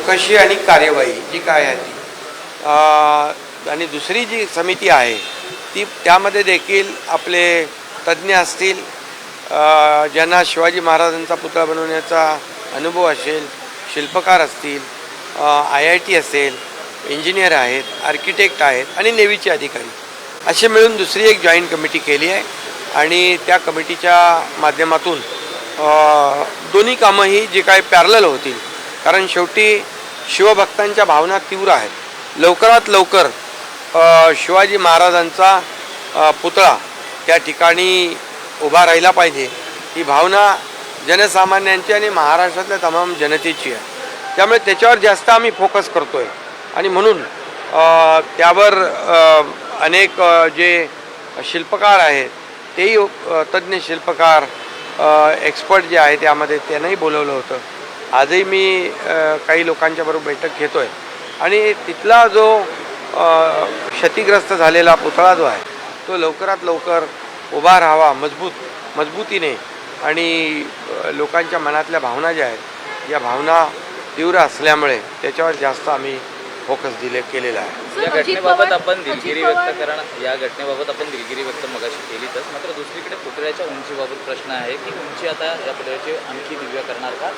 चौकशी आणि कार्यवाही जी काय आहे ती आणि दुसरी जी समिती आहे ती त्यामध्ये देखील आपले तज्ज्ञ असतील, ज्यांना शिवाजी महाराजांचा पुतळा बनवण्याचा अनुभव असेल, शिल्पकार असतील, IIT असेल, इंजिनियर आहेत, आर्किटेक्ट आहेत आणि नेव्हीचे अधिकारी असे मिळून दुसरी एक जॉईंट कमिटी केली आहे आणि त्या कमिटीच्या माध्यमातून दोन्ही कामं ही जे काय पॅरलल होतील, कारण शेवटी शिवभक्तांच्या भावना तीव्र आहेत. लवकरात लवकर शिवाजी महाराजांचा पुतळा त्या ठिकाणी उभा राहिला पाहिजे ही भावना जनसामान्यांची आणि महाराष्ट्रातल्या तमाम जनतेची आहे. त्यामुळे त्याच्यावर जास्त आम्ही फोकस करतो आहे आणि म्हणून त्यावर अनेक जे शिल्पकार आहेत तेही तज्ज्ञ शिल्पकार एक्सपर्ट जे आहे त्यामध्ये त्यांनाही बोलवलं होतं. आजही मी काही लोकांच्याबरोबर बैठक घेतो आहे आणि तिथला जो क्षतिग्रस्त झालेला पुतळा जो आहे तो लवकरात लवकर उभा राहावा मजबूतीने आणि लोकांच्या मनातल्या भावना ज्या आहेत या भावना तीव्र असल्यामुळे त्याच्यावर जास्त आम्ही फोकस केलेला आहे. या घटनेबाबत आपण दिलगिरी व्यक्त मगाशी केलीच, मात्र दुसरीकडे पुतळ्याच्या उंचीबाबत प्रश्न आहे की उंची आता या पुतळ्याची आणखी दिव्य करणार का?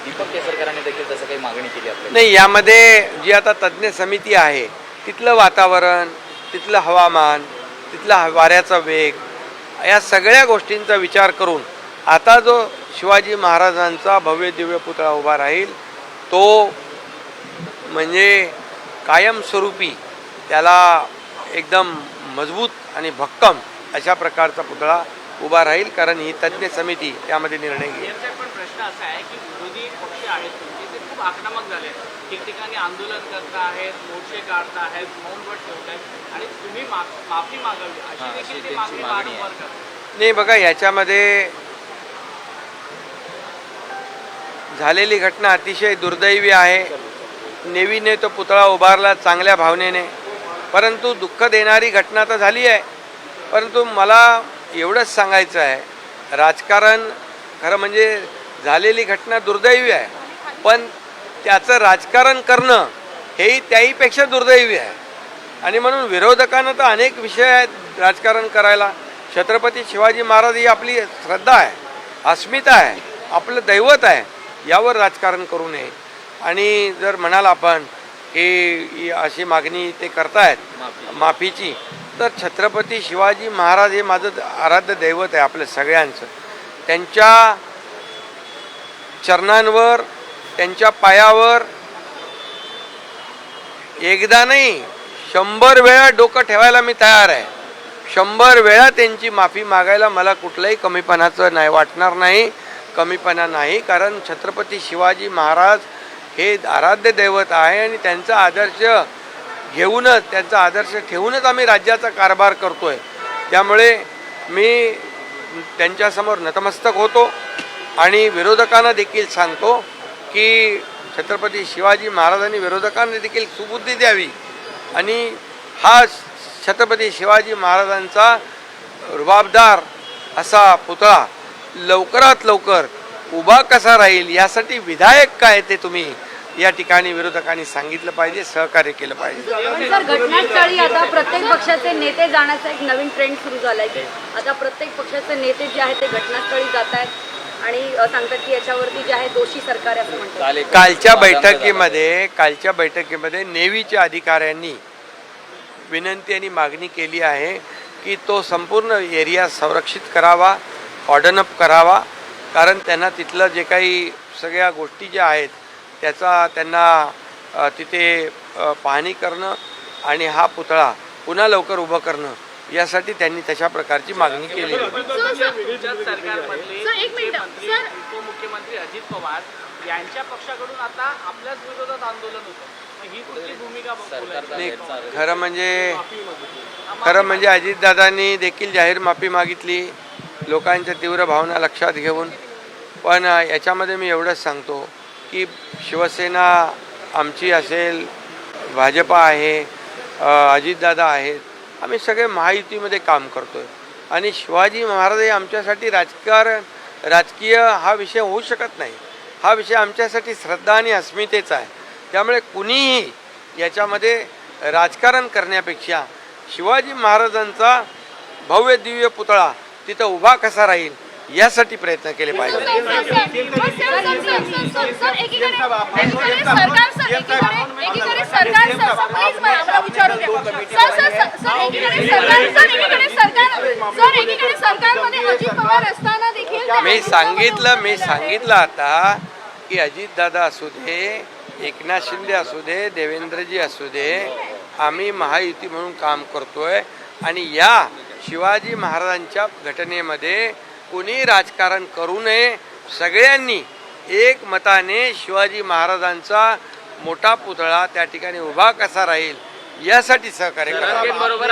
दीपक केसरकरांनी देखील तसं काही मागणी केली आपल्याला? नाही, यामध्ये जी आता तज्ज्ञ समिती आहे तिथलं वातावरण, तिथलं हवामान, तिथला वाऱ्याचा वेग या सगळ्या गोष्टींचा विचार करून आता जो शिवाजी महाराजांचा भव्य दिव्य पुतळा उभा राहील तो म्हणजे कायमस्वरूपी त्याला एकदम मजबूत आणि भक्कम अशा प्रकारचा पुतळा उभा राहील, कारण ही तज्ज्ञ समिती त्यामध्ये निर्णय घेईल. पण प्रश्न असा आहे की विरोधी पक्ष आहेत तुमचे ते खूप आक्रमक झाले, ठिकठिकाणी आंदोलन करत आहेत, मोर्चे काढत आहेत, मौनव्रत ठेवत आहेत आणि तुम्ही माफी मागावी अशी देखील ती मागणी वारंवार करतात. नाही बघा, याच्यामध्ये झालेली घटना अतिशय दुर्दैवी आहे. नेव्हीने तो पुतळा उभारला चांगल्या भावनेने, परंतु दुःख देणारी घटना तर झाली आहे. परंतु मला एवढंच सांगायचं आहे, राजकारण खरं म्हणजे झालेली घटना दुर्दैवी आहे, पण त्याचं राजकारण करणं हेही त्याहीपेक्षा दुर्दैवी आहे. आणि म्हणून विरोधकांना तर अनेक विषय आहेत राजकारण करायला. छत्रपती शिवाजी महाराज ही आपली श्रद्धा आहे, अस्मिता आहे, आपलं दैवत आहे, यावर राजकारण करू नये. आणि जर म्हणाल आपण की अशी मागणी ते करतायत माफीची, तर छत्रपती शिवाजी महाराज हे माझं आराध्य दैवत आहे आपल्या सगळ्यांचं. त्यांच्या चरणांवर, त्यांच्या पायावर एकदा नाही 100 वेळा डोकं ठेवायला मी तयार आहे. 100 वेळा त्यांची माफी मागायला मला कुठलंही कमीपणाचं नाही वाटणार नाही, कमीपणा नाही. कारण छत्रपती शिवाजी महाराज हे आराध्य दैवत आहे आणि त्यांचा आदर्श घेऊनच, त्यांचा आदर्श ठेवूनच आम्ही राज्याचा कारभार करतोय. त्यामुळे मी त्यांच्यासमोर नतमस्तक होतो आणि विरोधकांना देखील सांगतो की छत्रपती शिवाजी महाराजांनी विरोधकांना देखील सुबुद्धी द्यावी आणि हा छत्रपती शिवाजी महाराजांचा रुबाबदार असा पुतळा लवकरात लवकर उभा कसा राहील यासाठी विधायक काय ते तुम्ही या ठिकाणी विरोधकांनी सांगितलं पाहिजे, सहकार्य केलं पाहिजे. सर, घटनास्थळी आता प्रत्येक पक्षाचे नेते जाण्याचा एक नवीन ट्रेंड सुरू झालाय की आता प्रत्येक पक्षाचे नेते जे आहेत ते घटनास्थळी जात आहेत आणि सांगतात की याच्यावरती जे आहे दोषी सरकार असं म्हणतात. कालच्या बैठकीमध्ये नेव्हीच्या अधिकाऱ्यांनी विनंती आणि मागणी केली आहे की तो संपूर्ण एरिया संरक्षित करावा, ऑर्डन अप करावा, कारण त्यांना तिथलं जे काही सगळ्या गोष्टी ज्या आहेत त्याचा त्यांना तिथे पाहणी करणं आणि हा पुतळा पुन्हा लवकर उभं करणं यासाठी त्यांनी तशा प्रकारची मागणी केली. उपमुख्यमंत्री अजित पवार यांच्या पक्षाकडून आता आपल्याच विरोधात आंदोलन होतं, ही कुठली भूमिका? खरं म्हणजे अजितदादांनी देखील जाहीर माफी मागितली लोकांच्या तीव्र भावना लक्षात घेऊन. पण याच्यामध्ये मी एवढंच सांगतो की शिवसेना आमची असेल, भाजपा आहे, अजितदादा आहेत, आम्ही सगळे महायुतीमध्ये काम करतो आहे आणि शिवाजी महाराज हे आमच्यासाठी राजकीय हा विषय होऊ शकत नाही. हा विषय आमच्यासाठी श्रद्धा आणि अस्मितेचा आहे. त्यामुळे कुणीही याच्यामध्ये राजकारण करण्यापेक्षा शिवाजी महाराजांचा भव्य दिव्य पुतळा तिथं उभा कसा राहील यासाठी प्रयत्न केले पाहिजे. मी सांगितलं आता की अजितदादा असू दे, एकनाथ शिंदे असू दे, देवेंद्रजी असू दे, आम्ही महायुती म्हणून काम करतोय आणि या शिवाजी महाराजांच्या घटनेमध्ये कोणी राजकारण करू नये. सगळ्यांनी एक मताने शिवाजी महाराजांचा मोठा पुतळा त्या ठिकाणी उभा कसा राहील यासाठी सहकार्य करा. बरोबर